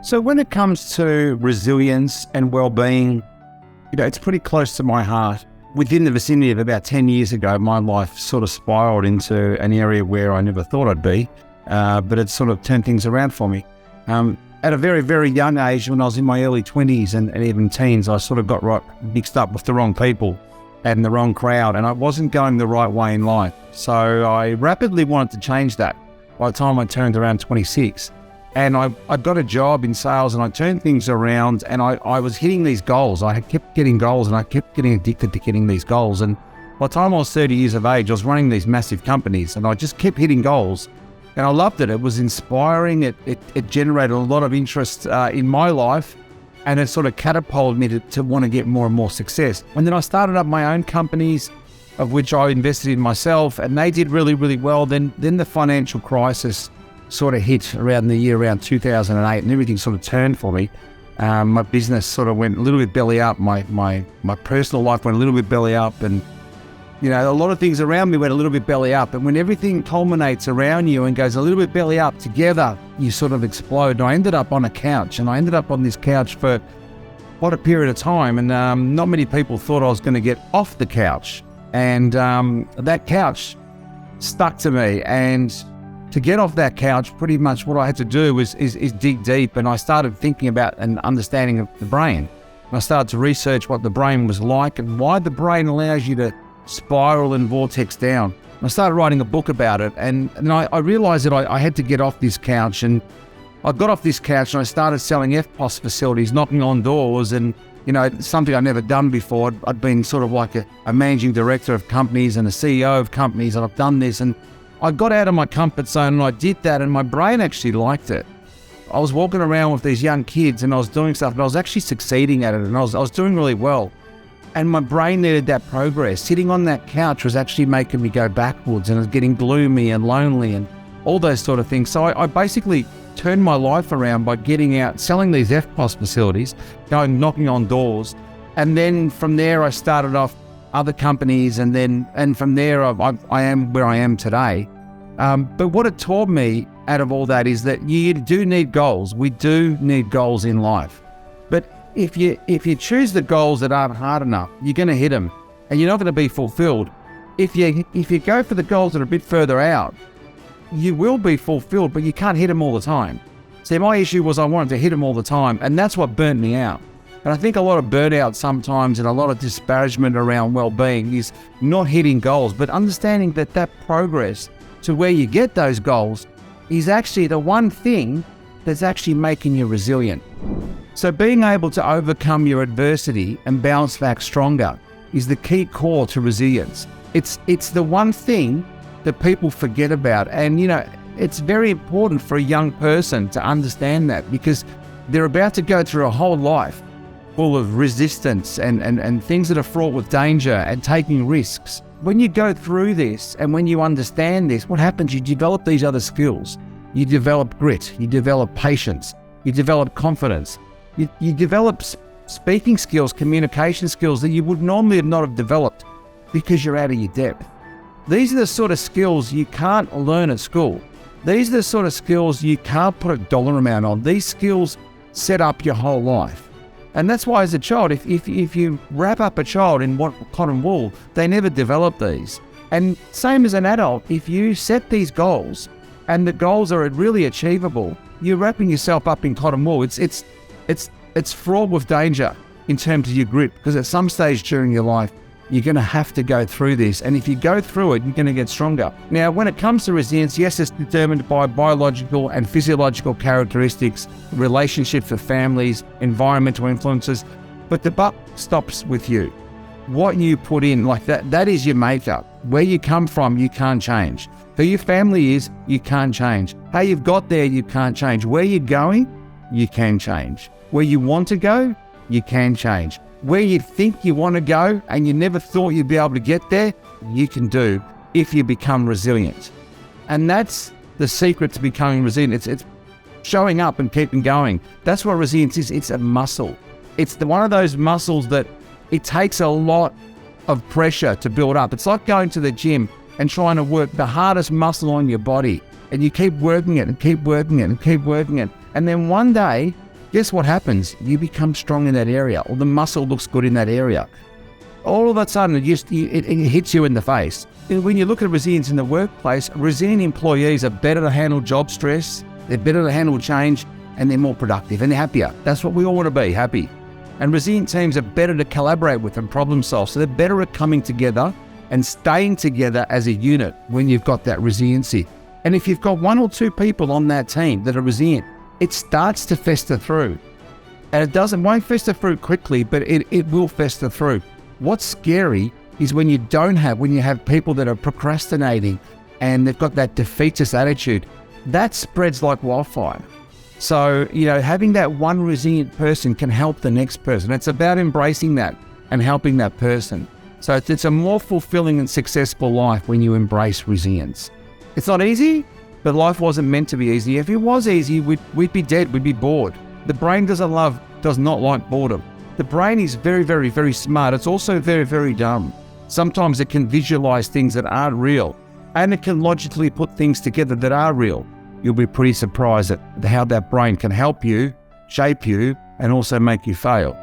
So when it comes to resilience and well-being, it's pretty close to my heart. Within the vicinity of about 10 years ago, my life sort of spiraled into an area where I never thought I'd be, but it sort of turned things around for me. At a very, very young age, when I was in my early 20s and even teens, I sort of got mixed up with the wrong people and the wrong crowd, and I wasn't going the right way in life. So I rapidly wanted to change that by the time I turned around 26. And I got a job in sales and I turned things around, and I was hitting these goals. I kept getting goals and I kept getting addicted to getting these goals. And by the time I was 30 years of age, I was running these massive companies and I just kept hitting goals. And I loved it. It was inspiring. It generated a lot of interest in my life, and it sort of catapulted me to want to get more and more success. And then I started up my own companies, of which I invested in myself, and they did really, really well. Then the financial crisis sort of hit around the year around 2008, and everything sort of turned for me. My business sort of went a little bit belly up. My personal life went a little bit belly up, and a lot of things around me went a little bit belly up. And when everything culminates around you and goes a little bit belly up together, you sort of explode. And I ended up on a couch, and I ended up on this couch for quite a period of time. And not many people thought I was going to get off the couch. And that couch stuck to me. And to get off that couch, pretty much what I had to do is dig deep. And I started thinking about an understanding of the brain. And I started to research what the brain was like and why the brain allows you to spiral and vortex down. And I started writing a book about it. And I realized that I had to get off this couch. And I got off this couch and I started selling FPOS facilities, knocking on doors, and something I'd never done before. I'd been sort of like a managing director of companies and a CEO of companies, and I've done this. And I got out of my comfort zone and I did that, and my brain actually liked it. I was walking around with these young kids and I was doing stuff, and I was actually succeeding at it, and I was doing really well. And my brain needed that progress. Sitting on that couch was actually making me go backwards, and I was getting gloomy and lonely and all those sort of things. So I basically turned my life around by getting out, selling these FPOS facilities, knocking on doors. And then from there I started off other companies, and from there I am where I am today. But what it taught me out of all that is that you do need goals. We do need goals in life. But if you choose the goals that aren't hard enough, you're going to hit them, and you're not going to be fulfilled. If you go for the goals that are a bit further out, you will be fulfilled, but you can't hit them all the time. See, my issue was I wanted to hit them all the time, and that's what burnt me out. And I think a lot of burnout sometimes and a lot of disparagement around well-being is not hitting goals, but understanding that progress to where you get those goals is actually the one thing that's actually making you resilient. So being able to overcome your adversity and bounce back stronger is the key core to resilience. It's the one thing that people forget about. And, it's very important for a young person to understand that, because they're about to go through a whole life full of resistance and things that are fraught with danger and taking risks. When you go through this and when you understand this, what happens? You develop these other skills. You develop grit, you develop patience, you develop confidence, you develop speaking skills, communication skills that you would normally not have developed because you're out of your depth. These are the sort of skills you can't learn at school. These are the sort of skills you can't put a dollar amount on. These skills set up your whole life. And that's why as a child, if you wrap up a child in cotton wool, they never develop these. And same as an adult, if you set these goals and the goals are really achievable, you're wrapping yourself up in cotton wool. It's fraught with danger in terms of your grit, because at some stage during your life, you're going to have to go through this. And if you go through it, you're going to get stronger. Now, when it comes to resilience, yes, it's determined by biological and physiological characteristics, relationships with families, environmental influences, but the buck stops with you. What you put in, like that is your makeup. Where you come from, you can't change. Who your family is, you can't change. How you've got there, you can't change. Where you're going, you can change. Where you want to go, you can change. Where you think you want to go and you never thought you'd be able to get there, you can do if you become resilient. And that's the secret to becoming resilient. It's showing up and keeping going. That's what resilience is. It's a muscle. It's one of those muscles that it takes a lot of pressure to build up. It's like going to the gym and trying to work the hardest muscle on your body. And you keep working it and keep working it and keep working it. And then one day guess what happens? You become strong in that area, or the muscle looks good in that area. All of a sudden, it hits you in the face. And when you look at resilience in the workplace, resilient employees are better to handle job stress, they're better to handle change, and they're more productive and they're happier. That's what we all want to be, happy. And resilient teams are better to collaborate with and problem solve. So they're better at coming together and staying together as a unit when you've got that resiliency. And if you've got one or two people on that team that are resilient, it starts to fester through. And it won't fester through quickly, but it will fester through. What's scary is when you have people that are procrastinating and they've got that defeatist attitude, that spreads like wildfire. So, having that one resilient person can help the next person. It's about embracing that and helping that person. So it's a more fulfilling and successful life when you embrace resilience. It's not easy, but life wasn't meant to be easy. If it was easy, we'd be dead, we'd be bored. The brain does not like boredom. The brain is very, very, very smart. It's also very, very dumb. Sometimes it can visualize things that aren't real, and it can logically put things together that are real. You'll be pretty surprised at how that brain can help you, shape you, and also make you fail.